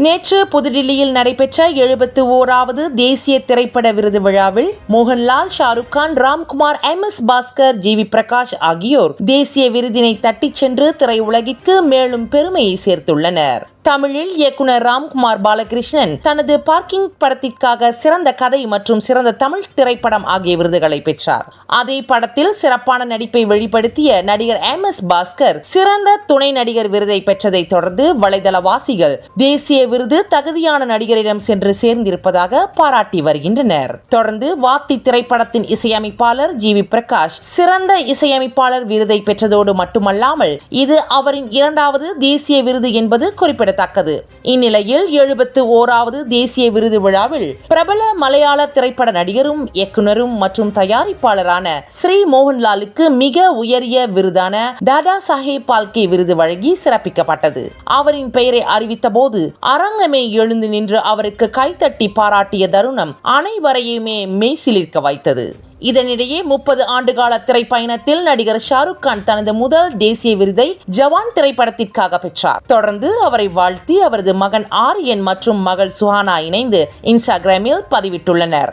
நேற்று புதுடில்லியில் நடைபெற்ற 71வது தேசிய திரைப்பட விருது விழாவில் மோகன்லால், ஷாருக் கான், ராம்குமார், MS பாஸ்கர், GV பிரகாஷ் ஆகியோர் தேசிய விருதினை தட்டிச் சென்று திரையுலகிற்கு மேலும் பெருமையை சேர்த்துள்ளனர். தமிழில் இயக்குனர் ராம்குமார் பாலகிருஷ்ணன் தனது பார்க்கிங் படத்திற்காக சிறந்த கதை மற்றும் சிறந்த தமிழ் திரைப்படம் ஆகிய விருதுகளை பெற்றார். அதே படத்தில் சிறப்பான நடிப்பை வெளிப்படுத்திய நடிகர் MS பாஸ்கர் சிறந்த துணை நடிகர் விருதை பெற்றதை தொடர்ந்து வலைதளவாசிகள் தேசிய விருது தகுதியான நடிகரிடம் சென்று சேர்ந்திருப்பதாக பாராட்டி வருகின்றனர். தொடர்ந்து வாத்தி திரைப்படத்தின் இசையமைப்பாளர் GV பிரகாஷ் சிறந்த இசையமைப்பாளர் விருதை பெற்றதோடு மட்டுமல்லாமல் இது அவரின் 2வது தேசிய விருது என்பது குறிப்பிடத்தக்கது. இந்நிலையில் 71வது தேசிய விருது விழாவில் பிரபல மலையாள திரைப்பட நடிகரும் இயக்குனரும் மற்றும் தயாரிப்பாளரான ஸ்ரீ மோகன்லாலுக்கு மிக உயரிய விருதான தாதா சாஹேப் பால்கே விருது வழங்கி சிறப்பிக்கப்பட்டது. அவரின் பெயரை அறிவித்த போது அரங்கமே எழுந்து நின்று அவருக்கு கைத்தட்டி பாராட்டிய தருணம் அனைவரையுமே மெய்சிலிர்க்க வைத்தது. இதனிடையே 30 ஆண்டுகால திரைப்பயணத்தில் நடிகர் ஷாருக் கான் தனது முதல் தேசிய விருதை ஜவான் திரைப்படத்திற்காக பெற்றார். தொடர்ந்து அவரை வாழ்த்தி அவரது மகன் ஆரியன் மற்றும் மகள் சுஹானா இணைந்து இன்ஸ்டாகிராமில் பதிவிட்டுள்ளனர்.